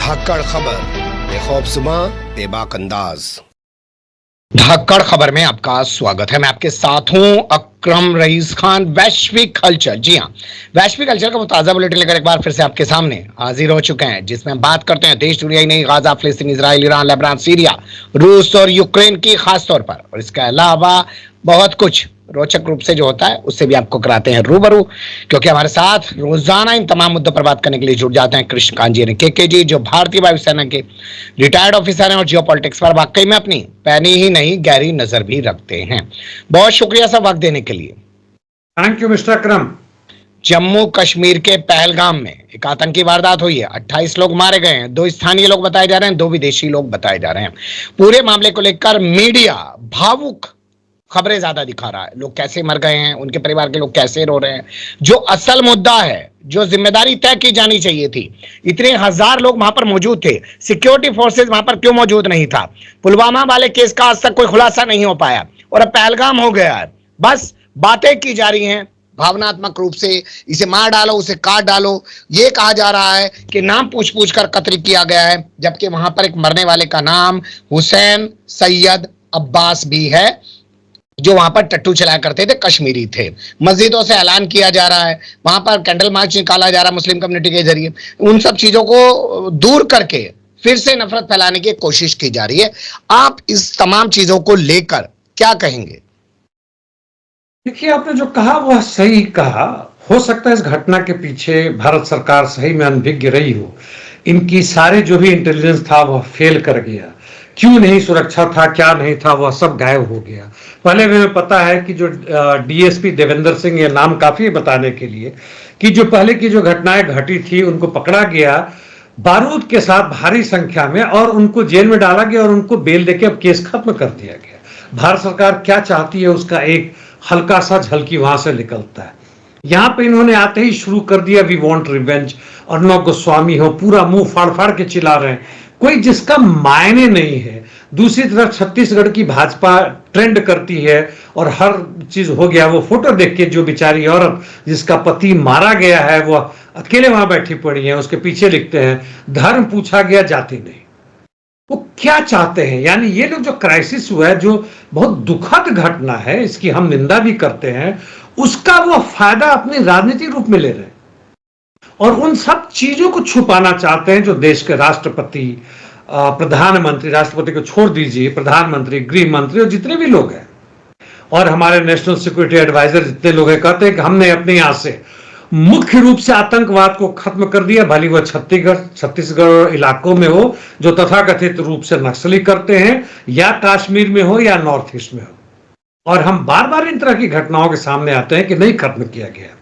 धाकड़ खबर, बेखौफजुमा बेबाक अंदाज। धाकड़ खबर में आपका स्वागत है। मैं आपके साथ हूं अकरम रईस खान। वैश्विक हलचल, जी हां, वैश्विक हलचल का वो ताजा बुलेटिन लेकर एक बार फिर से आपके सामने हाजिर हो चुके हैं, जिसमें हम बात करते हैं देश दुनिया ही नहीं, गाजा, फिलिस्तीन, इजराइल, ईरान, लेबनान, सीरिया, रूस और यूक्रेन की खास तौर पर, और इसके अलावा बहुत कुछ रोचक रूप से जो होता है उससे भी आपको कराते हैं रूबरू, क्योंकि हमारे साथ रोजाना इन तमाम मुद्दों पर बात करने के लिए जुड़ जाते हैं कृष्णकांत जी के जी, जो भारतीय वायुसेना के रिटायर्ड ऑफिसर हैं और जियो पॉलिटिक्स पर वाकई में अपनी पैनी ही नहीं गहरी नजर भी रखते हैं। बहुत शुक्रिया सब वक्त देने के लिए। थैंक यू मिस्टर अकरम। जम्मू कश्मीर के पहलगाम में एक आतंकी वारदात हुई है। 28 लोग मारे गए हैं। 2 स्थानीय लोग बताए जा रहे हैं, 2 विदेशी लोग बताए जा रहे हैं। पूरे मामले को लेकर मीडिया भावुक खबरें ज्यादा दिखा रहा है। लोग कैसे मर गए हैं, उनके परिवार के लोग कैसे रो रहे हैं। जो असल मुद्दा है, जो जिम्मेदारी तय की जानी चाहिए थी, इतने हजार लोग वहां पर मौजूद थे, सिक्योरिटी फोर्सेस वहां पर क्यों मौजूद नहीं था? पुलवामा वाले केस का आज तक कोई खुलासा नहीं हो पाया और अब पहलगाम हो गया है। बस बातें की जा रही हैं भावनात्मक रूप से, इसे मार डालो, उसे काट डालो। ये कहा जा रहा है कि नाम पूछ पूछ कर कत्ल किया गया है, जबकि वहां पर एक मरने वाले का नाम हुसैन सैयद अब्बास भी है, जो वहां पर टट्टू चलाया करते थे, कश्मीरी थे। मस्जिदों से ऐलान किया जा रहा है, वहां पर कैंडल मार्च निकाला जा रहा है मुस्लिम कम्युनिटी के जरिए। उन सब चीजों को दूर करके फिर से नफरत फैलाने की कोशिश की जा रही है। आप इस तमाम चीजों को लेकर क्या कहेंगे? देखिए, आपने जो कहा वह सही कहा। हो सकता है इस घटना के पीछे भारत सरकार सही में अनभिज्ञ रही हो। इनकी सारे जो भी इंटेलिजेंस था वह फेल कर गया। क्यों नहीं सुरक्षा था, क्या नहीं था, वह सब गायब हो गया। पहले हमें पता है कि जो डीएसपी देवेंद्र सिंह, ये नाम काफी बताने के लिए, कि जो पहले की जो घटनाएं घटी थी उनको पकड़ा गया बारूद के साथ भारी संख्या में, और उनको जेल में डाला गया और उनको बेल देके अब केस खत्म कर दिया गया। भारत सरकार क्या चाहती है उसका एक हल्का सा झलकी वहां से निकलता है। यहां पे इन्होंने आते ही शुरू कर दिया we want revenge. Arnab Goswami हो, पूरा मुंह फाड़ फाड़ के चिल्ला रहे हैं, कोई जिसका मायने नहीं है। दूसरी तरफ छत्तीसगढ़ की भाजपा ट्रेंड करती है और हर चीज हो गया। वो फोटो देख के जो बेचारी औरत जिसका पति मारा गया है वो अकेले वहां बैठी पड़ी है, उसके पीछे लिखते हैं धर्म पूछा गया जाति नहीं। वो क्या चाहते हैं? यानी ये लोग जो क्राइसिस हुआ है, जो बहुत दुखद घटना है, इसकी हम निंदा भी करते हैं, उसका वो फायदा अपनी राजनीतिक रूप में ले रहे हैं और उन सब चीजों को छुपाना चाहते हैं जो देश के राष्ट्रपति, प्रधानमंत्री, राष्ट्रपति को छोड़ दीजिए, प्रधानमंत्री, गृह मंत्री और जितने भी लोग हैं, और हमारे नेशनल सिक्योरिटी एडवाइजर जितने लोग हैं, कहते हैं कि हमने अपने यहां से मुख्य रूप से आतंकवाद को खत्म कर दिया, भले वह छत्तीसगढ़ इलाकों में हो जो तथाकथित रूप से नक्सली करते हैं, या कश्मीर में हो या नॉर्थ ईस्ट में हो। और हम बार बार इन तरह की घटनाओं के सामने आते हैं कि नहीं खत्म किया गया।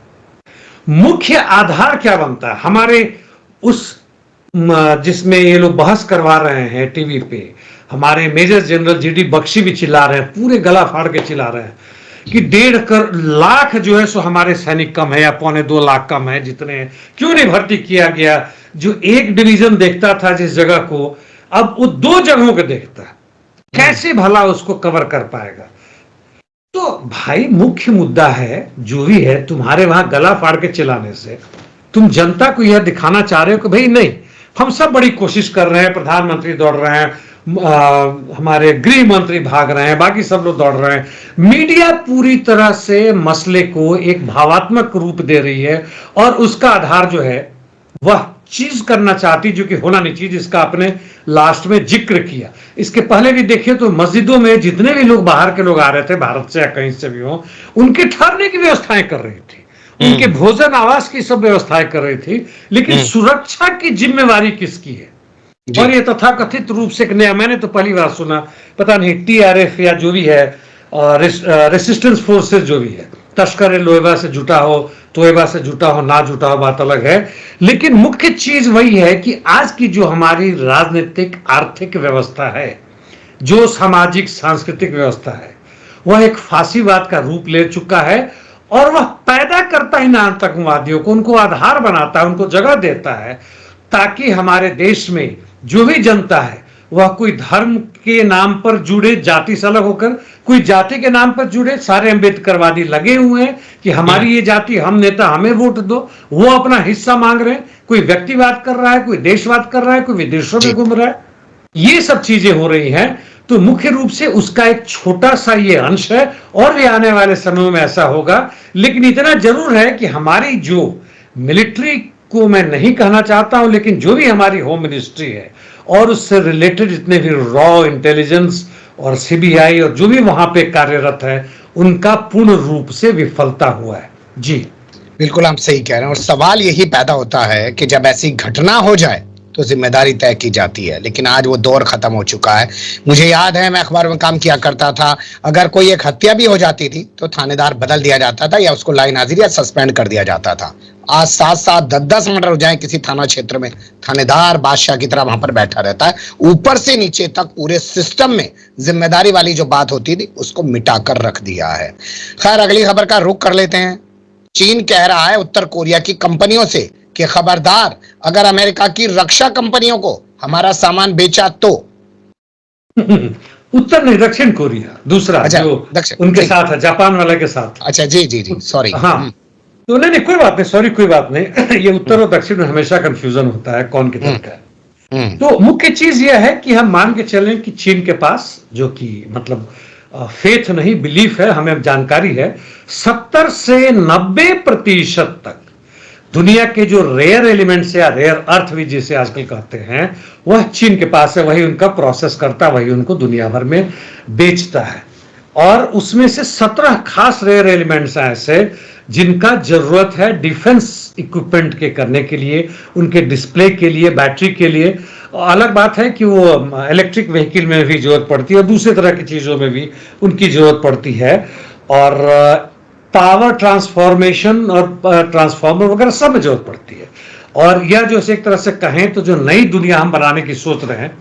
मुख्य आधार क्या बनता है हमारे उस जिसमें ये लोग बहस करवा रहे हैं टीवी पे? हमारे मेजर जनरल जीडी बख्शी भी चिल्ला रहे हैं, पूरे गला फाड़ के चिल्ला रहे हैं कि 1.5 लाख जो है सो हमारे सैनिक कम है, या 1.25 लाख कम है, जितने क्यों नहीं भर्ती किया गया? जो एक डिवीजन देखता था जिस जगह को, अब वो 2 जगहों को देखता है, कैसे भला उसको कवर कर पाएगा? तो भाई मुख्य मुद्दा है जो भी है, तुम्हारे वहां गला फाड़ के चिल्लाने से तुम जनता को यह दिखाना चाह रहे हो कि भाई नहीं, हम सब बड़ी कोशिश कर रहे हैं, प्रधानमंत्री दौड़ रहे हैं, हमारे गृह मंत्री भाग रहे हैं, बाकी सब लोग दौड़ रहे हैं। मीडिया पूरी तरह से मसले को एक भावात्मक रूप दे रही है और उसका आधार जो है वह चीज करना चाहती जो कि होना नहीं चाहिए, जिसका आपने लास्ट में जिक्र किया। इसके पहले भी देखिए तो मस्जिदों में जितने भी लोग बाहर के लोग आ रहे थे, भारत से या कहीं से भी हो, उनके ठहरने की व्यवस्थाएं कर रही थी, उनके भोजन आवास की सब व्यवस्थाएं कर रही थी, लेकिन सुरक्षा की जिम्मेवारी किसकी है? और ये तथाकथित रूप से एक नया, मैंने तो पहली बार सुना, पता नहीं टीआरएफ या जो भी है, रेसिस्टेंस फोर्सेस जो भी है, तस्कर लोहेबा से जुटा हो, तोयबा से जुटा हो, ना जुटा हो, बात अलग है। लेकिन मुख्य चीज वही है कि आज की जो हमारी राजनीतिक आर्थिक व्यवस्था है, जो सामाजिक सांस्कृतिक व्यवस्था है, वह एक फांसीवाद का रूप ले चुका है और वह पैदा करता ही ना आतंकवादियों को, उनको आधार बनाता है, उनको जगह देता है, ताकि हमारे देश में जो भी जनता है वह कोई धर्म के नाम पर जुड़े, जाति से अलग होकर कोई जाति के नाम पर जुड़े, सारे अम्बेडकरवादी लगे हुए हैं कि हमारी ये जाति, हम नेता, हमें वोट दो। वो अपना हिस्सा मांग रहे हैं, कोई व्यक्तिवाद कर रहा है, कोई देशवाद कर रहा है, कोई विदेशों में घूम रहा है, ये सब चीजें हो रही हैं। तो मुख्य रूप से उसका एक छोटा सा ये अंश है, और भी आने वाले समय में ऐसा होगा। लेकिन इतना जरूर है कि हमारी जो मिलिट्री को मैं नहीं कहना चाहता हूं, लेकिन जो भी हमारी होम मिनिस्ट्री है और उससे रिलेटेड जितने भी रॉ इंटेलिजेंस और सीबीआई और जो भी वहां पे कार्यरत है, उनका पूर्ण रूप से विफलता हुआ है। जी बिल्कुल आप सही कह रहे हैं। और सवाल यही पैदा होता है कि जब ऐसी घटना हो जाए तो जिम्मेदारी तय की जाती है, लेकिन आज वो दौर खत्म हो चुका है। मुझे याद है, मैं अखबार में काम किया करता था, अगर कोई एक हत्या भी हो जाती थी तो थानेदार बदल दिया जाता था या उसको लाइन हाजिर या सस्पेंड कर दिया जाता था। आज 7-7, 10-10 मर्डर हो जाए किसी थाना क्षेत्र में, थानेदार बादशाह की तरह वहां पर बैठा रहता है। ऊपर से नीचे तक पूरे सिस्टम में जिम्मेदारी वाली जो बात होती थी उसको मिटाकर रख दिया है। खैर, अगली खबर का रुख कर लेते हैं। चीन कह रहा है उत्तर कोरिया की कंपनियों से कि खबरदार, अगर अमेरिका की रक्षा कंपनियों को हमारा सामान बेचा तो। उत्तर नहीं, दक्षिण कोरिया दूसरा। अच्छा, जो उनके साथ है, जापान वाले के साथ। अच्छा, जी जी जी, सॉरी। हाँ, तो नहीं कोई बात नहीं, सॉरी कोई बात नहीं। ये उत्तर और दक्षिण में हमेशा कंफ्यूजन होता है कौन किधर का है। तो मुख्य चीज यह है कि हम मान के चलें कि चीन के पास, जो कि मतलब फेथ नहीं बिलीफ है, हमें जानकारी है, 70 से 90% तक दुनिया के जो रेयर एलिमेंट्स या रेयर अर्थ भी जिसे आजकल कहते हैं, वह चीन के पास है। वही उनका प्रोसेस करता है, वही उनको दुनिया भर में बेचता है। और उसमें से 17 खास रेयर एलिमेंट्स हैं ऐसे जिनका जरूरत है डिफेंस इक्विपमेंट के करने के लिए, उनके डिस्प्ले के लिए, बैटरी के लिए। अलग बात है कि वो इलेक्ट्रिक व्हीकल में भी जरूरत पड़ती है और दूसरे तरह की चीजों में भी उनकी जरूरत पड़ती है। और पावर ट्रांसफॉर्मेशन और ट्रांसफॉर्मर वगैरह सब में जरूरत पड़ती है। और यह जो एक तरह से कहें तो जो नई दुनिया हम बनाने की सोच रहे हैं,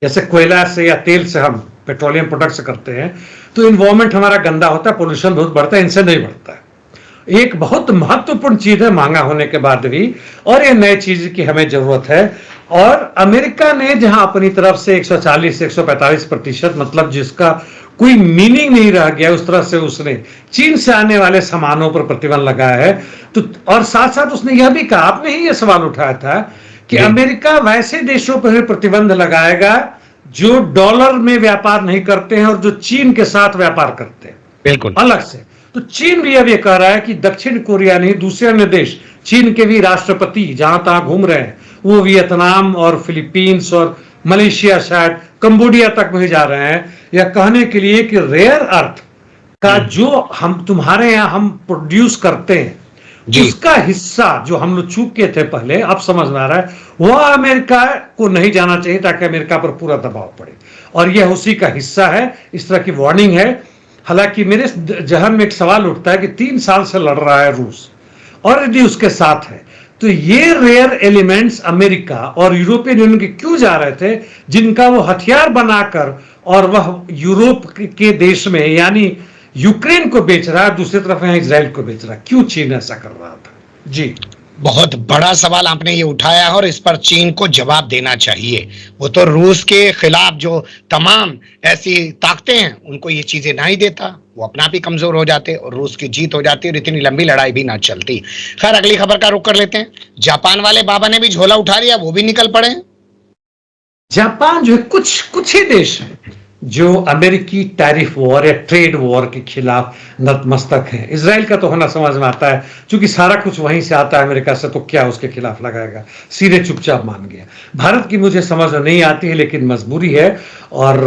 जैसे कोयला से या तेल से, हम पेट्रोलियम प्रोडक्ट्स करते हैं, तो इन्वायरमेंट हमारा गंदा होता है, पोल्यूशन बहुत बढ़ता है, इनसे नहीं बढ़ता है। एक बहुत महत्वपूर्ण चीज है महंगा होने के बाद भी, और ये नई चीज की हमें जरूरत है। और अमेरिका ने जहां अपनी तरफ से 140 से 145%, मतलब जिसका कोई मीनिंग नहीं रह गया, उस तरह से उसने चीन से आने वाले सामानों पर प्रतिबंध लगाया है। तो और साथ साथ उसने यह भी कहा, आपने ही यह सवाल उठाया था कि अमेरिका वैसे देशों पर प्रतिबंध लगाएगा जो डॉलर में व्यापार नहीं करते हैं और जो चीन के साथ व्यापार करते हैं, बिल्कुल अलग से। तो चीन भी अब ये कह रहा है कि दक्षिण कोरिया नहीं, दूसरे अन्य देश, चीन के भी राष्ट्रपति जहां तहां घूम रहे हैं, वो वियतनाम और फिलीपींस और मलेशिया, शायद कंबोडिया तक भी जा रहे हैं, या कहने के लिए कि रेयर अर्थ का जो हम तुम्हारे यहां हम प्रोड्यूस करते हैं, उसका हिस्सा जो हम लोग चूक के थे पहले, अब समझ में आ रहा है, वह अमेरिका को नहीं जाना चाहिए ताकि अमेरिका पर पूरा दबाव पड़े। और यह उसी का हिस्सा है, इस तरह की वार्निंग है। हालांकि मेरे जहन में एक सवाल उठता है कि 3 साल से लड़ रहा है रूस, ऑलरेडी उसके साथ है, तो ये रेयर एलिमेंट्स अमेरिका और यूरोपियन यूनियन के क्यों जा रहे थे, जिनका वो हथियार बनाकर और वह यूरोप के देश में यानी यूक्रेन को बेच रहा है, दूसरी तरफ है इजराइल को बेच रहा है, क्यों चीन ऐसा कर रहा था? जी, बहुत बड़ा सवाल आपने ये उठाया और इस पर चीन को जवाब देना चाहिए। वो तो रूस के खिलाफ जो तमाम ऐसी ताकतें हैं उनको ये चीजें नहीं देता, वो अपना आप ही कमजोर हो जाते और रूस की जीत हो जाती और इतनी लंबी लड़ाई भी ना चलती। खैर, अगली खबर का रुख कर लेते हैं। जापान वाले बाबा ने भी झोला उठा लिया, वो भी निकल पड़े। जापान जो है, कुछ ही देश है जो अमेरिकी टैरिफ वॉर या ट्रेड वॉर के खिलाफ नतमस्तक है। इजराइल का तो होना समझ में आता है, क्योंकि सारा कुछ वहीं से आता है अमेरिका से, तो क्या उसके खिलाफ लगाएगा, सीधे चुपचाप मान गया। भारत की मुझे समझ नहीं आती है, लेकिन मजबूरी है। और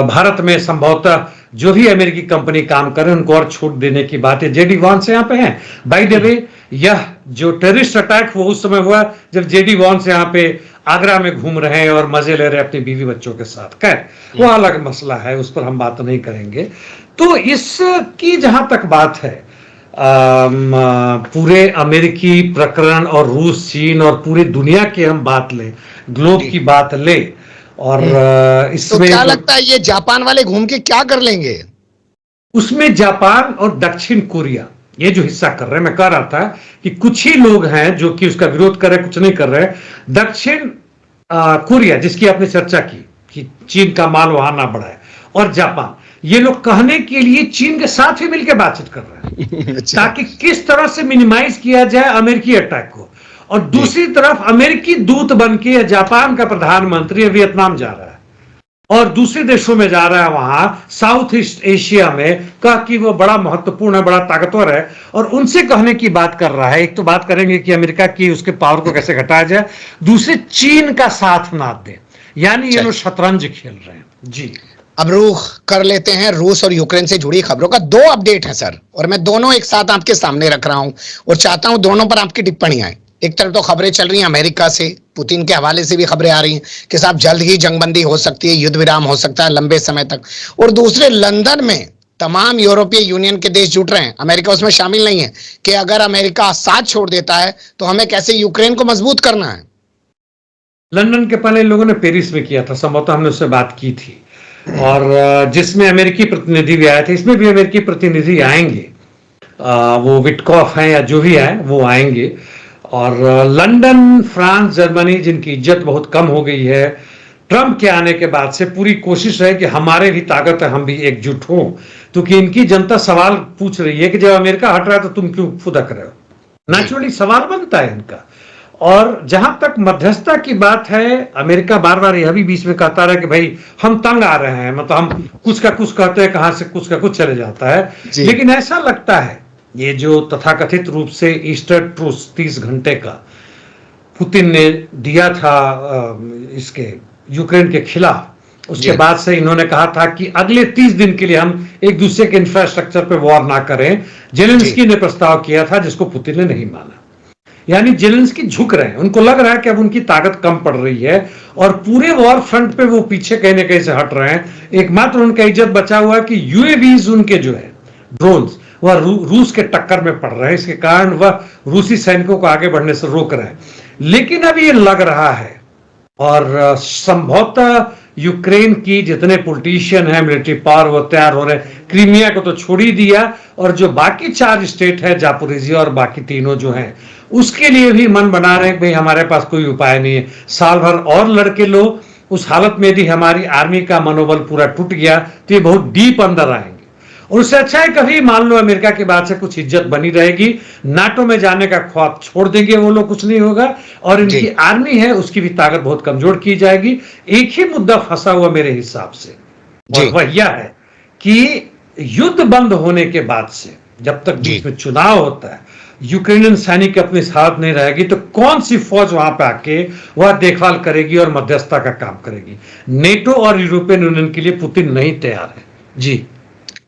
भारत में संभवतः जो भी अमेरिकी कंपनी काम करे उनको और छूट देने की बात है। जेडी वॉन्स यहाँ पे हैं, बाय द वे यह जो टेररिस्ट अटैक वो उस समय हुआ जब जेडी वॉन्स यहाँ पे आगरा में घूम रहे हैं और मजे ले रहे हैं अपनी बीवी बच्चों के साथ। खैर, वो अलग मसला है, उस पर हम बात नहीं करेंगे। तो इसकी जहां तक बात है, पूरे अमेरिकी प्रकरण और रूस, चीन और पूरी दुनिया की हम बात ले, ग्लोब की बात ले, और इसमें तो क्या लगता है ये जापान वाले घूम के क्या कर लेंगे? उसमें जापान और दक्षिण कोरिया ये जो हिस्सा कर रहे हैं, मैं कह रहा था कि कुछ ही लोग हैं जो कि उसका विरोध कर रहे हैं, कुछ नहीं कर रहे हैं। दक्षिण कोरिया जिसकी आपने चर्चा की, कि चीन का माल वहां ना बढ़ाए, और जापान, ये लोग कहने के लिए चीन के साथ ही मिलकर बातचीत कर रहे हैं ताकि किस तरह से मिनिमाइज किया जाए अमेरिकी अटैक को। और दूसरी तरफ अमेरिकी दूत बनके जापान का प्रधानमंत्री वियतनाम जा रहा है और दूसरे देशों में जा रहा है, वहां साउथ ईस्ट एशिया में, कह कि वो बड़ा महत्वपूर्ण है, बड़ा ताकतवर है, और उनसे कहने की बात कर रहा है। एक तो बात करेंगे कि अमेरिका की उसके पावर को कैसे घटाया जाए, दूसरे चीन का साथ ना दे, यानी ये लोग शतरंज खेल रहे हैं। जी, अब रुख कर लेते हैं रूस और यूक्रेन से जुड़ी खबरों का। दो अपडेट है सर, और मैं दोनों एक साथ आपके सामने रख रहा हूं और चाहता हूं दोनों पर आपकी टिप्पणी आए। एक तरफ तो खबरें चल रही हैं अमेरिका से, पुतिन के हवाले से भी खबरें आ रही हैं कि साहब जल्द ही जंगबंदी हो सकती है, युद्ध विराम हो सकता है लंबे समय तक। और दूसरे लंदन में तमाम यूरोपीय यूनियन के देश जुट रहे हैं, अमेरिका उसमें शामिल नहीं है, कि अगर अमेरिका साथ छोड़ देता है तो हमें कैसे यूक्रेन को मजबूत करना है। लंदन के पहले लोगों ने पेरिस में किया था, संभवतः हमने उससे बात की थी, और जिसमें अमेरिकी प्रतिनिधि भी आए थे। इसमें भी अमेरिकी प्रतिनिधि आएंगे, वो विटकॉफ हैं या जो भी आए वो आएंगे। और लंदन, फ्रांस, जर्मनी, जिनकी इज्जत बहुत कम हो गई है ट्रंप के आने के बाद से, पूरी कोशिश है कि हमारे भी ताकत है, हम भी एकजुट हों, क्योंकि इनकी जनता सवाल पूछ रही है कि जब अमेरिका हट रहा है तो तुम क्यों फुदक रहे हो। नेचुरली सवाल बनता है इनका। और जहां तक मध्यस्थता की बात है, अमेरिका बार बार यह भी बीच में कहता रहा कि भाई हम तंग आ रहे हैं, मतलब हम कुछ का कुछ कहते हैं, कहां से कुछ का कुछ चले जाता है। लेकिन ऐसा लगता है ये जो तथाकथित रूप से ईस्टर ट्रूस 30 घंटे का पुतिन ने दिया था इसके यूक्रेन के खिलाफ, उसके बाद से इन्होंने कहा था कि अगले 30 दिन के लिए हम एक दूसरे के इंफ्रास्ट्रक्चर पे वॉर ना करें। जेलेंस्की ने प्रस्ताव किया था जिसको पुतिन ने नहीं माना। यानी जेलेंस्की झुक रहे हैं, उनको लग रहा है कि अब उनकी ताकत कम पड़ रही है और पूरे वॉर फ्रंट पे वो पीछे कहीं ना कहीं से हट रहे हैं। एकमात्र उनका इज्जत बचा हुआ है कि यूएवीज उनके जो है ड्रोन्स, वह रूस के टक्कर में पड़ रहे हैं, इसके कारण वह रूसी सैनिकों को आगे बढ़ने से रोक रहे हैं। लेकिन अब ये लग रहा है, और संभवतः यूक्रेन की जितने पॉलिटिशियन हैं, मिलिट्री पावर, वो तैयार हो रहे हैं। क्रीमिया को तो छोड़ ही दिया, और जो बाकी 4 स्टेट है, जापोरिजिया और बाकी तीनों जो हैं, उसके लिए भी मन बना रहे हैं कि भाई हमारे पास कोई उपाय नहीं है, साल भर और लड़के लो। उस हालत में यदि हमारी आर्मी का मनोबल पूरा टूट गया तो ये बहुत डीप अंदर आएंगे। और उससे अच्छा है कभी मान लो अमेरिका की बात से कुछ इज्जत बनी रहेगी, नाटो में जाने का ख्वाब छोड़ देंगे वो लोग, कुछ नहीं होगा, और इनकी आर्मी है उसकी भी ताकत बहुत कमजोर की जाएगी। एक ही मुद्दा फंसा हुआ मेरे हिसाब से, और वह यह है कि युद्ध बंद होने के बाद से जब तक बीच में चुनाव होता है, यूक्रेनियन सैनिक अपनी हालत नहीं रहेगी तो कौन सी फौज वहां पे आके वह देखभाल करेगी और मध्यस्थता का काम करेगी। नेटो और यूरोपियन यूनियन के लिए पुतिन नहीं तैयार है। जी,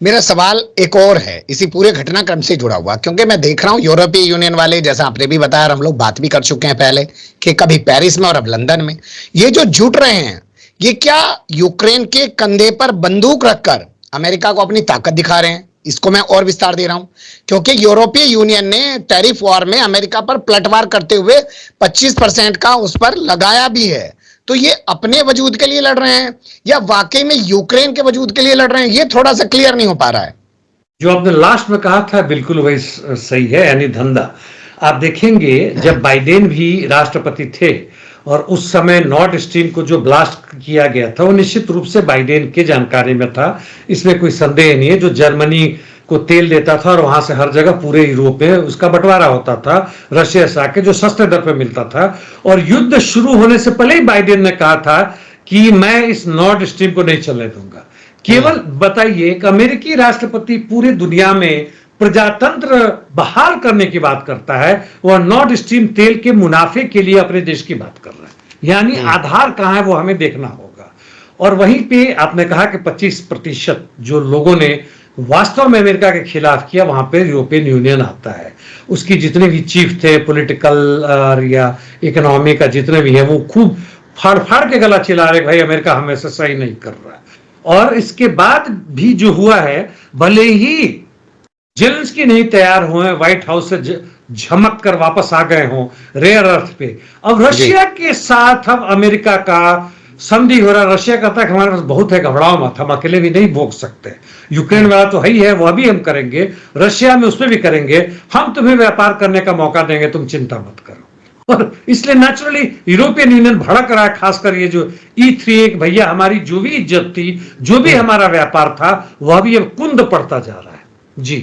मेरा सवाल एक और है इसी पूरे घटनाक्रम से जुड़ा हुआ, क्योंकि मैं देख रहा हूं यूरोपीय यूनियन वाले, जैसा आपने भी बताया, हम लोग बात भी कर चुके हैं पहले कि कभी पेरिस में और अब लंदन में, ये जो जुट रहे हैं, ये क्या यूक्रेन के कंधे पर बंदूक रखकर अमेरिका को अपनी ताकत दिखा रहे हैं? इसको मैं और विस्तार दे रहा हूं, क्योंकि यूरोपीय यूनियन ने टैरिफ वॉर में अमेरिका पर पलटवार करते हुए 25% का उस पर लगाया भी है। तो ये अपने वजूद के लिए लड़ रहे हैं या वाकई में यूक्रेन के वजूद के लिए लड़ रहे हैं, ये थोड़ा सा क्लियर नहीं हो पा रहा है। जो आपने लास्ट में कहा था बिल्कुल वही सही है, यानी धंधा। आप देखेंगे जब बाइडेन भी राष्ट्रपति थे और उस समय नॉर्थ स्ट्रीम को जो ब्लास्ट किया गया था वो निश्चित रूप से बाइडेन के जानकारी में था, इसमें कोई संदेह नहीं है। जो जर्मनी को तेल देता था और वहां से हर जगह पूरे यूरोप में उसका बंटवारा होता था, रशिया से आके जो सस्ते दर पे मिलता था। और युद्ध शुरू होने से पहले ही बाइडेन ने कहा था कि मैं इस नॉर्थ स्ट्रीम को नहीं चलने दूंगा। केवल बताइए एक अमेरिकी राष्ट्रपति पूरे दुनिया में प्रजातंत्र बहाल करने की बात करता है, वह नॉर्थ स्ट्रीम तेल के मुनाफे के लिए अपने देश की बात कर रहा है। यानी आधार कहां है वो हमें देखना होगा। और वहीं पे आपने कहा कि 25% जो लोगों ने वास्तव में अमेरिका के खिलाफ किया, वहां पे यूरोपियन यूनियन आता है। उसकी जितने भी चीफ थे पॉलिटिकल या इकोनॉमी का जितने भी है, वो खूब फाड़ फाड़ के गला चिल्ला रहे भाई अमेरिका हमेशा सही नहीं कर रहा है। और इसके बाद भी जो हुआ है, भले ही जेलेंस्की नहीं तैयार हुए, व्हाइट हाउस से झमक कर वापस आ गए हों रेयर अर्थ पे, अब रशिया के साथ अब अमेरिका का संधि हो रहा। रशिया कहता है कि हमारे पास बहुत है, घबराओ मत, हम अकेले भी नहीं भोग सकते। यूक्रेन वाला तो है ही है, वह भी हम करेंगे, रशिया में उसमें भी करेंगे, हम तुम्हें व्यापार करने का मौका देंगे, तुम चिंता मत करो। और इसलिए नेचुरली यूरोपियन यूनियन भड़क रहा है, खासकर ये जो E3 भैया हमारी जो भी इज्जत थी, जो भी हमारा व्यापार था, वह भी अब कुंद पड़ता जा रहा है। जी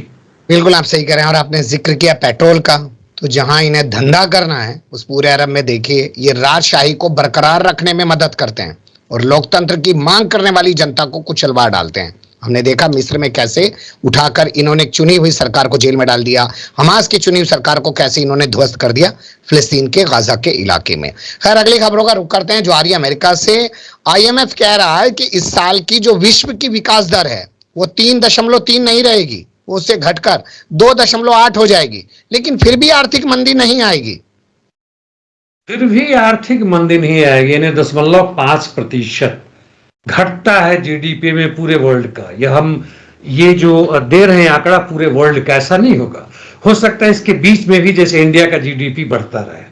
बिल्कुल आप सही कह रहे हैं। और आपने जिक्र किया पेट्रोल का, तो जहां इन्हें धंधा करना है उस पूरे अरब में देखिए ये राजशाही को बरकरार रखने में मदद करते हैं और लोकतंत्र की मांग करने वाली जनता को कुचलवा डालते हैं। हमने देखा मिस्र में कैसे उठाकर इन्होंने चुनी हुई सरकार को जेल में डाल दिया, हमास की चुनी हुई सरकार को कैसे इन्होंने ध्वस्त कर दिया फिलिस्तीन के गाजा के इलाके में। खैर अगली खबरों का रुख करते हैं जो आ रही है अमेरिका से। IMF कह रहा है कि इस साल की जो विश्व की विकास दर है वो 3.3 नहीं रहेगी, वो उससे घटकर 2.8 हो जाएगी, लेकिन फिर भी आर्थिक मंदी नहीं आएगी। फिर भी आर्थिक मंदी नहीं आएगी, यानी 0.5% घटता है जीडीपी में पूरे वर्ल्ड का। यह हम ये जो दे रहे हैं आंकड़ा पूरे वर्ल्ड का, ऐसा नहीं होगा। हो सकता है इसके बीच में भी जैसे इंडिया का जीडीपी बढ़ता रहे,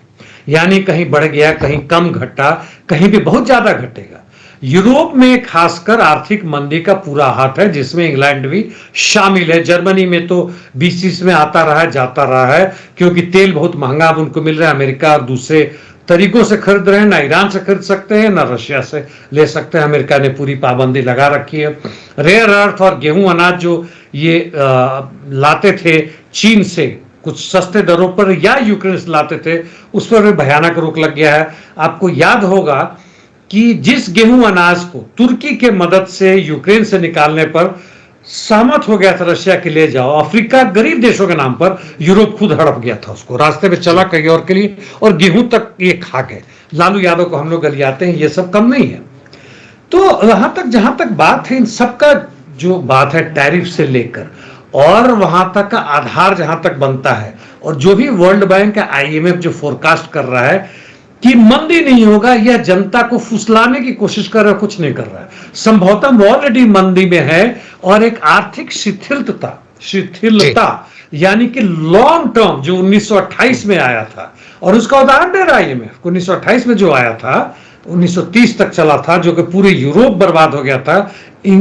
यानी कहीं बढ़ गया, कहीं कम घटा, कहीं भी बहुत ज्यादा घटेगा। यूरोप में खासकर आर्थिक मंदी का पूरा हाथ है, जिसमें इंग्लैंड भी शामिल है। जर्मनी में तो बीच में आता रहा है, जाता रहा है, क्योंकि तेल बहुत महंगा अब उनको मिल रहा है। अमेरिका और दूसरे तरीकों से खरीद रहे हैं, ना ईरान से खरीद सकते हैं, ना रशिया से ले सकते हैं। अमेरिका ने पूरी पाबंदी लगा रखी है। रेयर अर्थ और गेहूं अनाज जो ये लाते थे चीन से कुछ सस्ते दरों पर, या यूक्रेन से लाते थे, उस पर भी भयानक रोक लग गया है। आपको याद होगा कि जिस गेहूं अनाज को तुर्की के मदद से यूक्रेन से निकालने पर सहमत हो गया था रशिया के ले जाओ, अफ्रीका गरीब देशों के नाम पर यूरोप खुद हड़प गया था उसको, रास्ते में चला कहीं और के लिए, और गेहूं तक ये खा गए। लालू यादव को हम लोग गलियाते हैं, ये सब कम नहीं है। तो वहां तक जहां तक बात है, इन सबका जो बात है टैरिफ से लेकर और वहां तक का आधार जहां तक बनता है, और जो भी वर्ल्ड बैंक का IMF जो फोरकास्ट कर रहा है कि मंदी नहीं होगा, यह जनता को फुसलाने की कोशिश कर रहा है, कुछ नहीं कर रहा है। संभवतः वो ऑलरेडी मंदी में है, और एक आर्थिक शिथिलता यानी कि लॉन्ग टर्म जो 1928 में आया था, और उसका उदाहरण दे रहा है IMF। 1928 में जो आया था 1930 तक चला था, जो कि पूरे यूरोप बर्बाद हो गया था,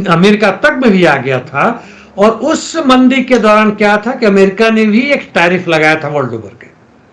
अमेरिका तक में भी आ गया था। और उस मंदी के दौरान क्या था कि अमेरिका ने भी एक टैरिफ लगाया था वर्ल्ड ओवर के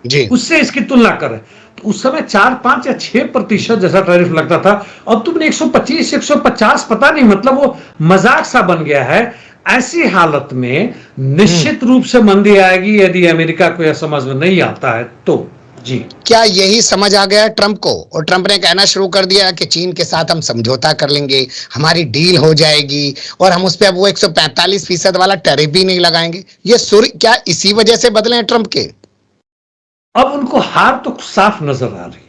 जी। उससे इसकी तुलना करें तो उस समय 4, 5 या 6% जैसा टैरिफ लगता था। अब तुमने 125, 150 पता नहीं, मतलब वो मजाक सा बन गया है। ऐसी हालत में निश्चित रूप से मंदी आएगी यदि अमेरिका को यह समझ में नहीं आता है तो। जी क्या यही समझ आ गया ट्रंप को, और ट्रंप ने कहना शुरू कर दिया कि चीन के साथ हम समझौता कर लेंगे, हमारी डील हो जाएगी, और हम उस पर अब वो 145% वाला टैरिफ भी नहीं लगाएंगे। ये सुर क्या इसी वजह से बदले हैं ट्रंप के? अब उनको हार तो साफ नजर आ रही है।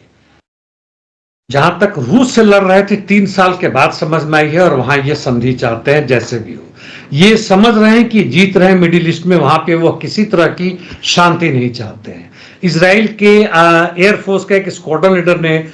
जहां तक रूस से लड़ रहे थे 3 साल के बाद समझ में आई है, और वहां ये संधि चाहते हैं जैसे भी हो। ये समझ रहे हैं कि जीत रहे हैं मिडिल ईस्ट में, वहां पे वो किसी तरह की शांति नहीं चाहते हैं। इजराइल के एयरफोर्स का एक स्क्वाड्रन लीडर ने,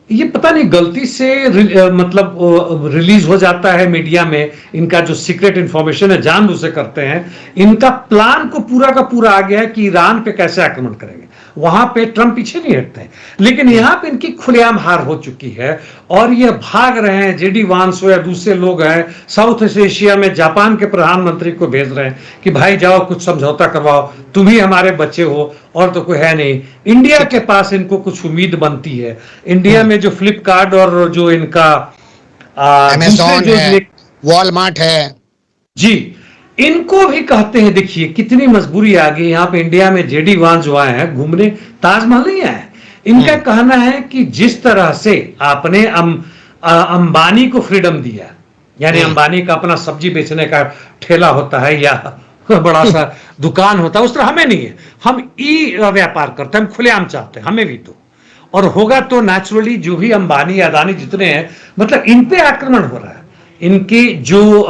ये पता नहीं गलती से मतलब रिलीज हो जाता है मीडिया में, इनका जो सीक्रेट इंफॉर्मेशन है जानबूझ से करते हैं। इनका प्लान को पूरा का पूरा आ गया है कि ईरान पे कैसे आक्रमण करेंगे। वहां पे ट्रंप पीछे नहीं हटते हैं, लेकिन यहां पे इनकी खुलेआम हार हो चुकी है, और ये भाग रहे हैं। JD वांस हो या दूसरे लोग हैं साउथ एशिया में, जापान के प्रधानमंत्री को भेज रहे हैं कि भाई जाओ कुछ समझौता करवाओ, तुम ही हमारे बच्चे हो, और तो कोई है नहीं। इंडिया के पास इनको कुछ उम्मीद बनती है। इंडिया में जो फ्लिपकार्ट और जो इनका अमेज़न है, वॉलमार्ट है जी, इनको भी कहते हैं। देखिए कितनी मजबूरी आ गई यहाँ पे। इंडिया में JD वांस जो आए हैं घूमने, ताजमहल नहीं आए। इनका कहना है कि जिस तरह से आपने अंबानी को फ्रीडम दिया, यानी अंबानी का अपना सब्जी बेचने का ठेला होता है या बड़ा सा दुकान होता है, उस तरह हमें नहीं है। हम व्यापार करते हैं, हम खुलेआम चाहते हैं, हमें भी तो। और होगा तो नेचुरली जो भी अंबानी अदानी जितने हैं, मतलब इन पे आक्रमण हो रहा है। इनकी जो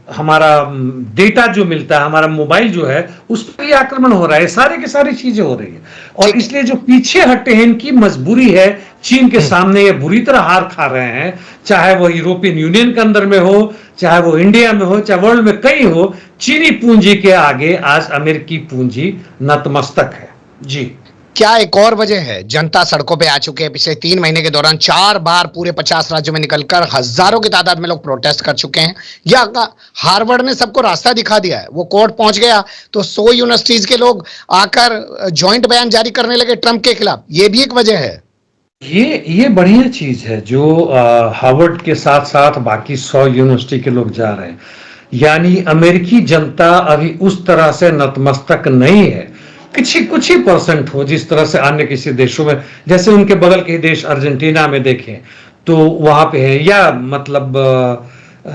हमारा डेटा जो मिलता है, हमारा मोबाइल जो है, उस पर ही आक्रमण हो रहा है। सारे की सारी चीजें हो रही है, और इसलिए जो पीछे हटे हैं इनकी मजबूरी है। चीन के सामने ये बुरी तरह हार खा रहे हैं, चाहे वो यूरोपियन यूनियन के अंदर में हो, चाहे वो इंडिया में हो, चाहे वर्ल्ड में कहीं हो। चीनी पूंजी के आगे आज अमेरिकी पूंजी नतमस्तक है। जी क्या एक और वजह है? जनता सड़कों पे आ चुके हैं। पिछले 3 महीने के दौरान 4 बार पूरे 50 राज्यों में निकलकर हजारों की तादाद में लोग प्रोटेस्ट कर चुके हैं। या हार्वर्ड ने सबको रास्ता दिखा दिया है। वो कोर्ट पहुंच गया तो 100 यूनिवर्सिटीज के लोग आकर ज्वाइंट बयान जारी करने लगे ट्रंप के खिलाफ। ये भी एक वजह है। ये बढ़िया चीज है जो हार्वर्ड के साथ साथ बाकी 100 यूनिवर्सिटी के लोग जा रहे हैं। यानी अमेरिकी जनता अभी उस तरह से नतमस्तक नहीं है, कुछ ही परसेंट हो जिस तरह से अन्य किसी देशों में, जैसे उनके बगल के देश अर्जेंटीना में देखें तो वहां पे है। या मतलब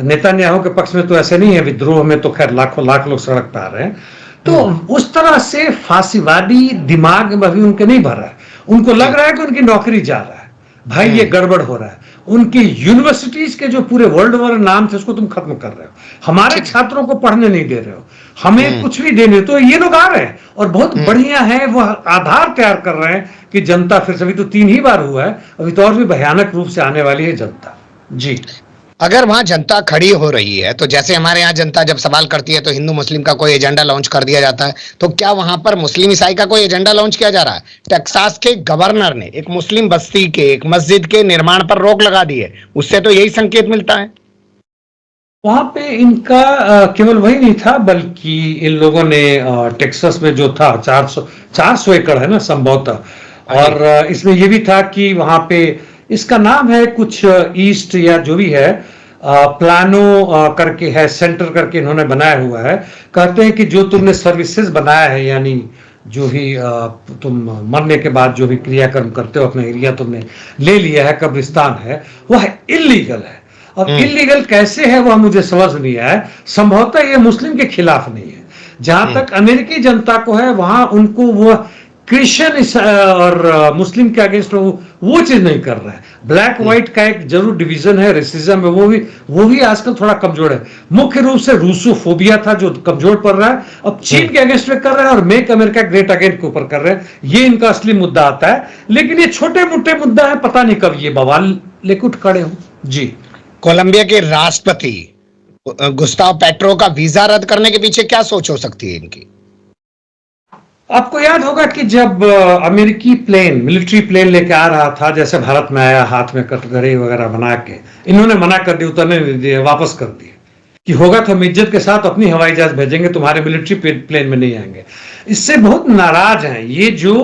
नेतान्याहू के पक्ष में तो ऐसे नहीं है, विद्रोह में तो खैर लाखों लाख लोग सड़क पर आ रहे हैं। तो उस तरह से फांसीवादी दिमाग में अभी उनके नहीं भर रहा है। उनको लग रहा है कि उनकी नौकरी जा रहा है, भाई ये गड़बड़ हो रहा है। उनकी यूनिवर्सिटीज के जो पूरे वर्ल्ड ओवर नाम थे उसको तुम खत्म कर रहे हो, हमारे छात्रों को पढ़ने नहीं दे रहे हो, हमें कुछ भी देने। तो ये लोग आ रहे हैं और बहुत बढ़िया है, वह आधार तैयार कर रहे हैं कि जनता फिर से, अभी तो 3 ही बार हुआ है, अभी तो और भी भयानक रूप से आने वाली है जनता। जी, अगर वहां जनता खड़ी हो रही है तो जैसे हमारे यहाँ जनता जब सवाल करती है तो हिंदू मुस्लिम का कोई एजेंडा लॉन्च कर दिया जाता है, तो क्या वहां पर मुस्लिम ईसाई का कोई एजेंडा लॉन्च किया जा रहा है? टेक्सास के गवर्नर ने एक मुस्लिम बस्ती के एक मस्जिद के निर्माण पर रोक लगा दी है। उससे तो यही संकेत मिलता है। वहां पे इनका केवल वही नहीं था, बल्कि इन लोगों ने टेक्सास में जो था 400 एकड़ है ना संभवतः, और इसमें यह भी था कि वहां पे, इसका नाम है कुछ ईस्ट या जो भी है, प्लानो करके है, सेंटर करके इन्होंने बनाया हुआ है। कहते हैं कि जो तुमने सर्विसेज बनाया है, यानी जो भी तुम मरने के बाद जो भी क्रियाक्रम करते हो, अपना एरिया तुमने ले लिया है, कब्रिस्तान है, वह इल्लीगल है। और इल्लीगल कैसे है वह मुझे समझ नहीं आया। संभवतः ये मुस्लिम के खिलाफ नहीं है। जहां तक अमेरिकी जनता को है, वहां उनको वो क्रिश्चियन और मुस्लिम के अगेंस्ट वो चीज नहीं कर रहा है। ब्लैक व्हाइट का एक जरूर डिवीजन है, रेसिज्म है, वो भी आजकल थोड़ा कमजोर है। मुख्य रूप से रूसोफोबिया था जो कमजोर पड़ रहा है, अब चीन के अगेंस्ट में कर रहे हैं और मेक अमेरिका ग्रेट अगेन के ऊपर कर रहे हैं। ये इनका असली मुद्दा आता है, लेकिन ये छोटे मोटे मुद्दा है, पता नहीं कब ये बवाल लेकर उठ खड़े हो। जी, कोलंबिया के राष्ट्रपति गुस्ताव पेट्रो का वीजा रद्द करने के पीछे क्या सोच हो सकती है इनकी? आपको याद होगा कि जब अमेरिकी प्लेन, मिलिट्री प्लेन लेके आ रहा था, जैसे भारत में आया, हाथ में कटघरे वगैरह बना के, इन्होंने मना कर दिया, उतरने नहीं दिए, वापस कर दिए कि होगा तो हम इज्जत के साथ अपनी हवाई जहाज भेजेंगे, तुम्हारे मिलिट्री प्लेन में नहीं आएंगे। इससे बहुत नाराज हैं ये जो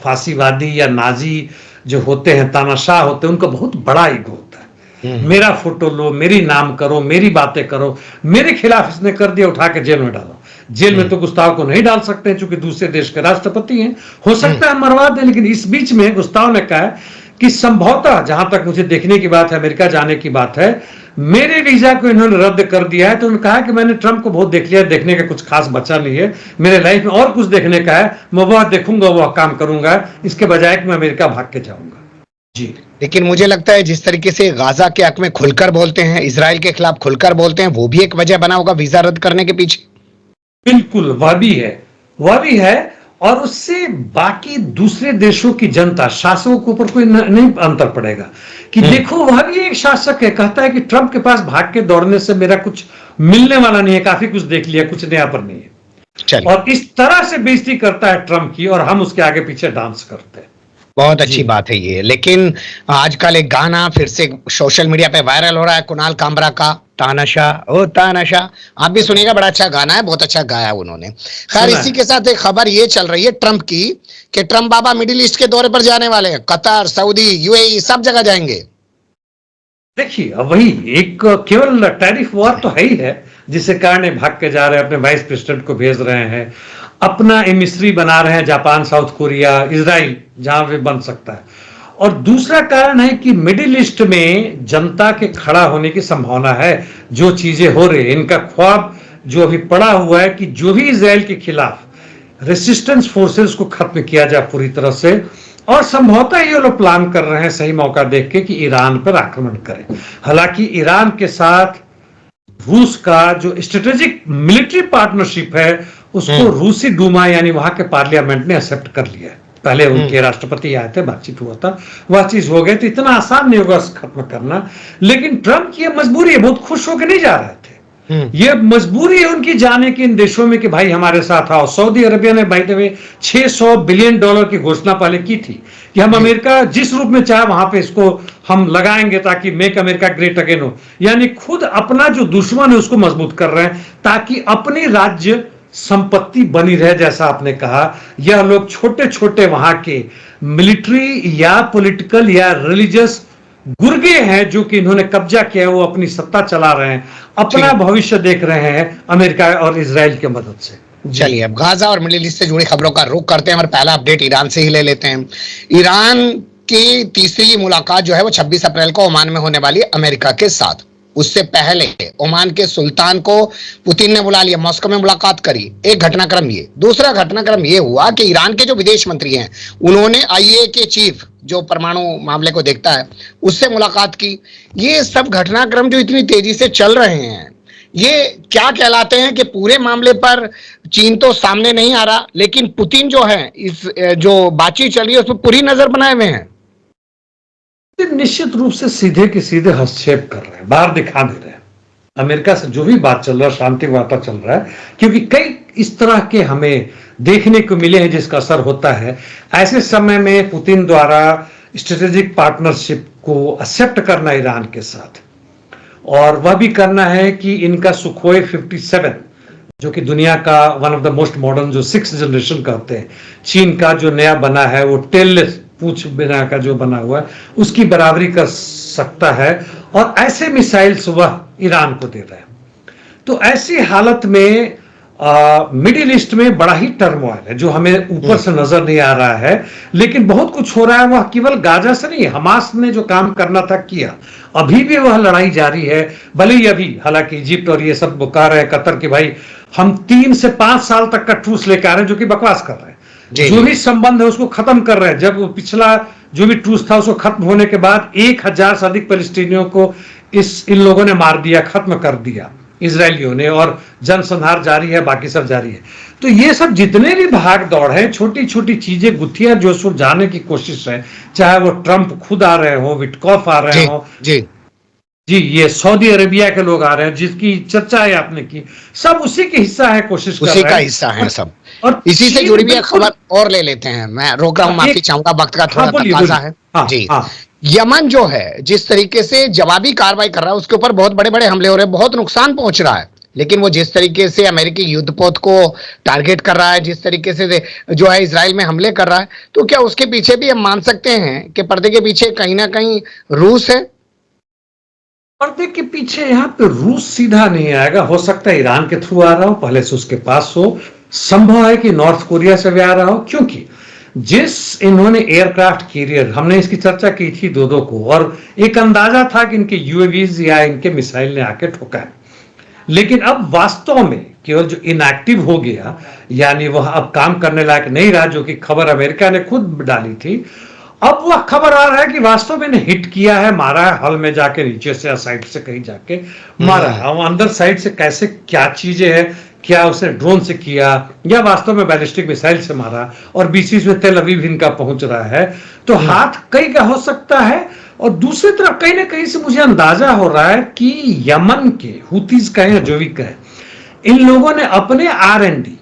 फांसीवादी या नाजी जो होते हैं, तानाशाह होते हैं, उनका बहुत बड़ा ईगो होता है। मेरा फोटो लो, मेरी नाम करो, मेरी बातें करो, मेरे खिलाफ इसने कर दिया, उठा के जेल में डालो। जेल में तो गुस्ताव को नहीं डाल सकते हैं, चूंकि दूसरे देश के राष्ट्रपति हैं, हो सकता है मरवा दें। लेकिन इस बीच में गुस्ताव ने कहा कि संभवतः, जहां तक मुझे देखने की बात है, अमेरिका जाने की बात है, मेरे वीजा को इन्होंने रद्द कर दिया है। तो उन्होंने कहा कि मैंने ट्रंप को बहुत देख लिया, देखने का कुछ खास बचा नहीं है, मेरे लाइफ में और कुछ देखने का है, मैं वह देखूंगा, वह काम करूंगा, इसके बजाय कि मैं अमेरिका भाग के जाऊंगा। जी, लेकिन मुझे लगता है जिस तरीके से गाजा के हक में खुलकर बोलते हैं, इजराइल के खिलाफ खुलकर बोलते हैं, वो भी एक वजह बना होगा वीजा रद्द करने के पीछे। बिल्कुल, वह भी है। और उससे बाकी दूसरे देशों की जनता, शासकों के ऊपर कोई नहीं अंतर पड़ेगा कि देखो, वह भी एक शासक है, कहता है कि ट्रंप के पास भाग के दौड़ने से मेरा कुछ मिलने वाला नहीं है, काफी कुछ देख लिया, कुछ नया पर नहीं है। और इस तरह से बेइज्जती करता है ट्रंप की, और हम उसके आगे पीछे डांस करते हैं। बहुत अच्छी बात है ये। लेकिन आजकल एक गाना फिर से सोशल मीडिया पे वायरल हो रहा है, कुणाल कामरा का, तानाशाह ओ तानाशाह। आप भी सुनिएगा, बड़ा अच्छा गाना है, बहुत अच्छा गाया उन्होंने। खैर, इसी के साथ एक खबर ये चल रही है ट्रंप की, कि ट्रंप बाबा मिडिल ईस्ट के दौरे पर जाने वाले हैं। कतर, सऊदी, यूएई सब जगह जाएंगे। देखिए, वही एक केवल टैरिफ वॉर तो है ही है, जिसके कारण भाग के जा रहे हैं, अपने वाइस प्रेसिडेंट को भेज रहे हैं, अपना एमिसरी बना रहे हैं, जापान, साउथ कोरिया, इजराइल, जहां भी बन सकता है। और दूसरा कारण है कि मिडिल ईस्ट में जनता के खड़ा होने की संभावना है। जो चीजें हो रही है, इनका ख्वाब जो अभी पड़ा हुआ है कि जो भी इजराइल के खिलाफ रेसिस्टेंस फोर्सेस को खत्म किया जाए पूरी तरह से। और संभवतः ये लोग प्लान कर रहे हैं सही मौका देख के कि ईरान पर आक्रमण करें। हालांकि ईरान के साथ रूस का जो स्ट्रेटेजिक मिलिट्री पार्टनरशिप है, उसको रूसी डूमा यानी वहां के पार्लियामेंट ने एक्सेप्ट कर लिया है। पहले उनके राष्ट्रपति आए थे, बातचीत हुआ था, वह चीज हो गई, तो इतना आसान नहीं होगा खत्म करना। लेकिन ट्रंप की मजबूरी है, बहुत खुश होकर नहीं जा रहे थे। ये मजबूरी है उनकी जाने की इन देशों में कि भाई हमारे साथ आओ। सऊदी अरबिया ने बाय द वे $600 बिलियन की घोषणा पहले की थी कि हम अमेरिका जिस रूप में चाहे वहां पे इसको हम लगाएंगे ताकि मेक अमेरिका ग्रेट अगेन हो। यानी खुद अपना जो दुश्मन है उसको मजबूत कर रहे हैं ताकि अपनी राज्य संपत्ति बनी रहे। जैसा आपने कहा, यह लोग छोटे छोटे वहां के मिलिट्री या पॉलिटिकल या रिलीजियस गुर्गे हैं जो कि इन्होंने कब्जा किया है, वो अपनी सत्ता चला रहे हैं, अपना भविष्य देख रहे हैं अमेरिका और इजराइल की मदद से। चलिए अब गाजा और मिडिल ईस्ट से जुड़ी खबरों का रुख करते हैं और पहला अपडेट ईरान से ही ले लेते हैं। ईरान की तीसरी मुलाकात जो है वो 26 अप्रैल को ओमान में होने वाली है अमेरिका के साथ। उससे पहले ओमान के सुल्तान को पुतिन ने बुला लिया, मॉस्को में मुलाकात करी। एक घटनाक्रम ये। दूसरा घटनाक्रम ये हुआ कि ईरान के जो विदेश मंत्री हैं उन्होंने आईएए के चीफ जो परमाणु मामले को देखता है उससे मुलाकात की। ये सब घटनाक्रम जो इतनी तेजी से चल रहे हैं ये क्या कहलाते हैं कि पूरे मामले पर चीन तो सामने नहीं आ रहा, लेकिन पुतिन जो है इस जो बातचीत चल रही है उसमें पूरी नजर बनाए हुए हैं। निश्चित रूप से सीधे के सीधे हस्तक्षेप कर रहे हैं, बाहर दिखा दे रहे हैं। अमेरिका से जो भी बात चल रहा है, शांति वार्ता चल रहा है, क्योंकि कई इस तरह के हमें देखने को मिले हैं जिसका असर होता है। ऐसे समय में पुतिन द्वारा स्ट्रेटेजिक पार्टनरशिप को एक्सेप्ट करना ईरान के साथ, और वह भी करना है कि इनका सुखोई 57 जो कि दुनिया का one of the most modern जो 6th जनरेशन कहते हैं, चीन का जो नया बना है वो टेललेस पूछ बिना का जो बना हुआ है उसकी बराबरी कर सकता है, और ऐसे मिसाइल्स वह ईरान को दे रहा है। तो ऐसी हालत में मिडिल ईस्ट में बड़ा ही टर्मोइल है जो हमें ऊपर से नजर नहीं आ रहा है, लेकिन बहुत कुछ हो रहा है। वह केवल गाजा से नहीं, हमास ने जो काम करना था किया, अभी भी वह लड़ाई जारी है। भले ही अभी हालांकि इजिप्ट और ये सब बुका रहे हैं कतर कि भाई हम 3 से 5 साल तक का ट्रूस लेकर आ रहे हैं, जो कि बकवास कर रहे हैं। जो भी संबंध है उसको खत्म कर रहे हैं। जब पिछला जो भी ट्रूस था उसको खत्म होने के बाद 1000 से अधिक फलस्तीनियों को इन लोगों ने मार दिया, खत्म कर दिया इजरायलियों ने, और जनसंहार जारी है, बाकी सब जारी है। तो ये सब जितने भी भाग दौड़ है, छोटी छोटी चीजें, गुत्थियां जो सुलझाने की कोशिश है, चाहे वो ट्रंप खुद आ रहे हो, विटकॉफ आ रहे हो, जी ये सऊदी अरेबिया के लोग आ रहे हैं जिसकी चर्चा है आपने की, सब उसी के हिस्सा है, कोशिश उसी का हिस्सा है सब। और इसी से जुड़ी भी एक खबर और ले लेते हैं। मैं रोक रहा हूं, माफी चाहूंगा, वक्त का थोड़ा तकाजा है। जी, यमन जो है जिस तरीके से जवाबी कार्रवाई कर रहा है उसके ऊपर बहुत बड़े बड़े हमले हो रहे हैं, बहुत नुकसान पहुंच रहा है, लेकिन वो जिस तरीके से अमेरिकी युद्धपोत को टारगेट कर रहा है, जिस तरीके से जो है इजराइल में हमले कर रहा है, तो क्या उसके पीछे भी हम मान सकते हैं कि पर्दे के पीछे कहीं ना कहीं रूस है? पर्दे के पीछे यहाँ पे रूस सीधा नहीं आएगा, हो सकता है ईरान के थ्रू आ रहा हो, पहले से उसके पास हो, संभव है कि नॉर्थ कोरिया से भी आ रहा हो, क्योंकि जिस इन्होंने एयरक्राफ्ट कैरियर, हमने इसकी चर्चा की थी दो को, और एक अंदाजा था कि इनके यूएवीज या इनके मिसाइल ने आके ठोका है, लेकिन अब वास्तव में केवल जो इनएक्टिव हो गया, यानी वह अब काम करने लायक नहीं रहा, जो कि खबर अमेरिका ने खुद डाली थी, अब वह खबर आ रहा है कि वास्तव में हिट किया है, मारा है, हल में जाके नीचे से या साइड से कहीं जाके मारा है। अब अंदर साइड से कैसे क्या चीजें हैं, क्या उसने ड्रोन से किया या वास्तव में बैलिस्टिक मिसाइल से मारा, और बीच में तेल अवीव इनका पहुंच रहा है, तो हाथ कई का हो सकता है। और दूसरी तरफ कहीं ना कहीं से मुझे अंदाजा हो रहा है कि यमन के हुतीज कहें जो भी कहें, इन लोगों ने अपने R&D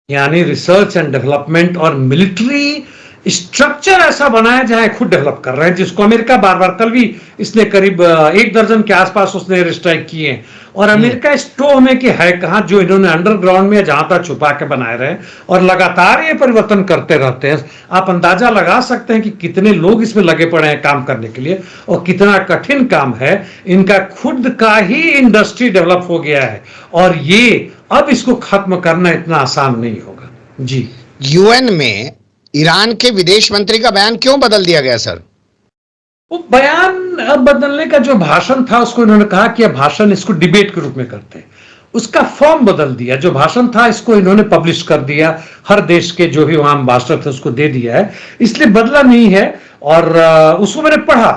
यानी रिसर्च एंड डेवलपमेंट और मिलिट्री स्ट्रक्चर ऐसा बनाया जहां खुद डेवलप कर रहे हैं, जिसको अमेरिका बार बार, कल भी इसने करीब 1 दर्जन के आसपास उसने एयर स्ट्राइक किए हैं, और अमेरिका स्टोव में कि है कहां जो इन्होंने अंडरग्राउंड में जहां तक छुपा के बनाए रहे, और लगातार ये परिवर्तन करते रहते हैं। आप अंदाजा लगा सकते हैं कि कितने लोग इसमें लगे पड़े हैं काम करने के लिए, और कितना कठिन काम है। इनका खुद का ही इंडस्ट्री डेवलप हो गया है, और ये अब इसको खत्म करना इतना आसान नहीं होगा। जी, यूएन में ईरान के विदेश मंत्री का बयान क्यों बदल दिया गया सर? वो बयान बदलने का जो भाषण था उसको इन्होंने कहा कि यह भाषण इसको डिबेट के रूप में करते हैं, उसका फॉर्म बदल दिया। जो भाषण था इसको इन्होंने पब्लिश कर दिया, हर देश के जो भी वहां एम्बेसडर थे उसको दे दिया है, इसलिए बदला नहीं है। और उसको मैंने पढ़ा,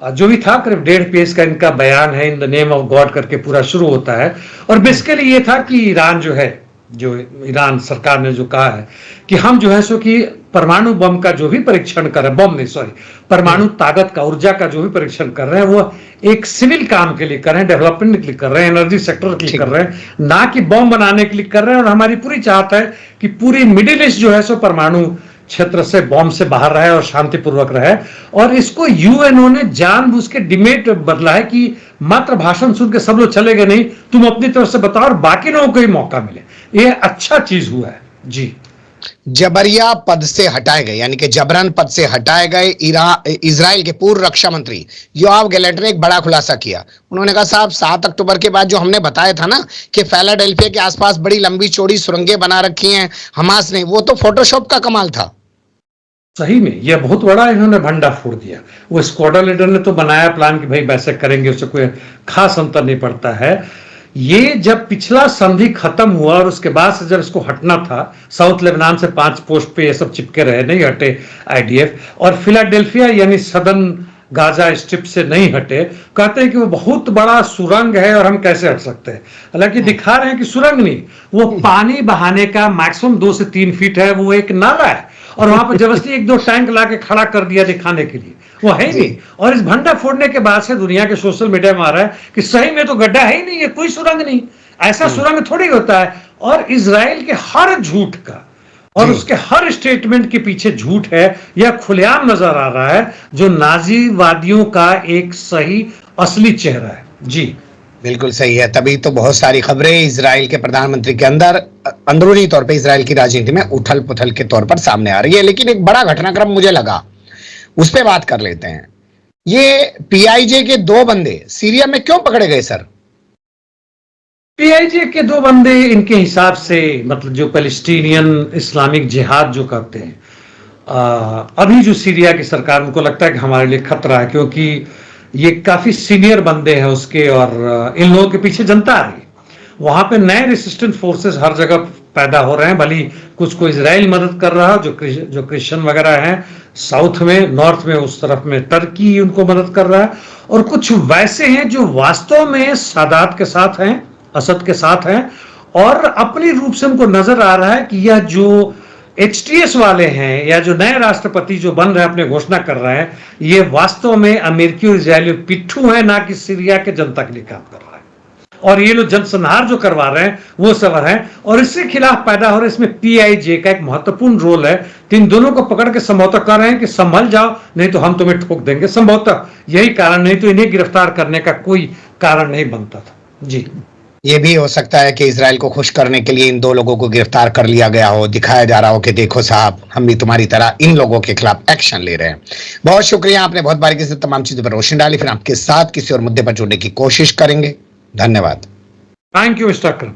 जो भी था करीब 1.5 पेज का इनका बयान है, in the name of God करके पूरा शुरू होता है। और बेसिकली ये था कि ईरान जो है, जो ईरान सरकार ने जो कहा है कि हम जो है सो कि परमाणु बम का जो भी परीक्षण कर रहे हैं, बम नहीं सॉरी, परमाणु ताकत का, ऊर्जा का जो भी परीक्षण कर रहे हैं वो एक सिविल काम के लिए कर रहे हैं, डेवलपमेंट के लिए कर रहे हैं, एनर्जी सेक्टर के लिए कर रहे हैं, ना कि बम बनाने के लिए कर रहे हैं। और हमारी पूरी चाहत है कि पूरी मिडिल ईस्ट जो है सो परमाणु क्षेत्र से, बॉम्ब से बाहर रहे और शांतिपूर्वक रहे। और इसको यूएनओ ने जानबूझ के डिमेट बदला है कि मात्र भाषण सुन के सब लोग चले गए, नहीं, तुम अपनी तरफ से बताओ और बाकी लोगों को ही मौका मिले। ये अच्छा चीज हुआ है जी। जबरिया पद से हटाए गए, यानी कि जबरन पद से हटाए गए इजराइल के पूर्व रक्षा मंत्री योआव गैलेंट ने एक बड़ा खुलासा किया। उन्होंने कहा, साहब 7 अक्टूबर के बाद जो हमने बताया था ना कि फिलाडेल्फिया के आसपास बड़ी लंबी चौड़ी सुरंगें बना रखी हैं हमास ने, वो तो फोटोशॉप का कमाल था। सही में यह बहुत बड़ा इन्होंने भंडा फोड़ दिया। वो स्क्वाड्रन लीडर ने तो बनाया प्लान कि भाई वैसे करेंगे, उससे कोई खास अंतर नहीं पड़ता है। ये जब पिछला संधि खत्म हुआ और उसके बाद से जब इसको हटना था, साउथ लेबनान से 5 पोस्ट पे ये सब चिपके रहे, नहीं हटे आईडीएफ, और फिलाडेल्फिया यानी सदर्न गाजा स्ट्रिप से नहीं हटे। कहते हैं कि वो बहुत बड़ा सुरंग है और हम कैसे हट सकते हैं। हालांकि दिखा रहे हैं कि सुरंग नहीं, वो पानी बहाने का मैक्सिमम 2 से 3 फीट है, वो एक नाला है और वहां पर जबरदस्ती 1-2 टैंक लाके खड़ा कर दिया दिखाने के लिए, वो है ही नहीं। और इस भंडा फोड़ने के बाद से दुनिया के सोशल मीडिया में आ रहा है कि सही में तो गड्ढा है ही नहीं, है कोई सुरंग नहीं, ऐसा सुरंग थोड़ी होता है। और इजराइल के हर झूठ का और उसके हर स्टेटमेंट के पीछे झूठ है, यह खुलेआम नजर आ रहा है, जो नाजीवादियों का एक सही असली चेहरा है जी। बिल्कुल सही है, तभी तो बहुत सारी खबरें इजराइल के प्रधानमंत्री के अंदर अंदरूनी तौर पे इजराइल की राजनीति में उथल पुथल के तौर पर सामने आ रही है। लेकिन एक बड़ा घटनाक्रम मुझे लगा, उस पर बात कर लेते हैं। ये पीआईजे के 2 बंदे सीरिया में क्यों पकड़े गए सर? पीआईजे के 2 बंदे इनके हिसाब से, मतलब जो पैलेस्टीनियन इस्लामिक जिहाद जो करते हैं, अभी जो सीरिया की सरकार, उनको लगता है कि हमारे लिए खतरा है, क्योंकि ये काफी सीनियर बंदे हैं उसके, और इन लोगों के पीछे जनता आ रही है। वहां पे नए रेसिस्टेंट फोर्सेस हर जगह पैदा हो रहे हैं, भली कुछ को इजराइल मदद कर रहा है, जो क्रिश्चियन वगैरह हैं साउथ में, नॉर्थ में, उस तरफ में टर्की उनको मदद कर रहा है, और कुछ वैसे हैं जो वास्तव में सादात के साथ हैं, असद के साथ हैं, और अपनी रूप से उनको नजर आ रहा है कि यह जो एचटीएस वाले हैं या जो नए राष्ट्रपति जो बन रहे हैं, अपने घोषणा कर रहे हैं, ये वास्तव में अमेरिकी और इजरायली पिट्ठू हैं, ना कि सीरिया के जनता के लिए काम कर रहा है। और ये लोग जनसंहार जो करवा रहे हैं वो सवर हैं, और इससे खिलाफ पैदा हो रहे, इसमें पीआईजे का एक महत्वपूर्ण रोल है। तो इन दोनों को पकड़ के समझौता कर रहे हैं कि संभल जाओ, नहीं तो हम तुम्हें ठोक देंगे। संभवतः यही कारण, नहीं तो इन्हें गिरफ्तार करने का कोई कारण नहीं बनता था जी। ये भी हो सकता है कि इजराइल को खुश करने के लिए इन 2 लोगों को गिरफ्तार कर लिया गया हो, दिखाया जा रहा हो कि देखो साहब, हम भी तुम्हारी तरह इन लोगों के खिलाफ एक्शन ले रहे हैं। बहुत शुक्रिया, आपने बहुत बारीकी से तमाम चीजों पर रोशनी डाली। फिर आपके साथ किसी और मुद्दे पर जुड़ने की कोशिश करेंगे। धन्यवाद। Thank you mister Akram.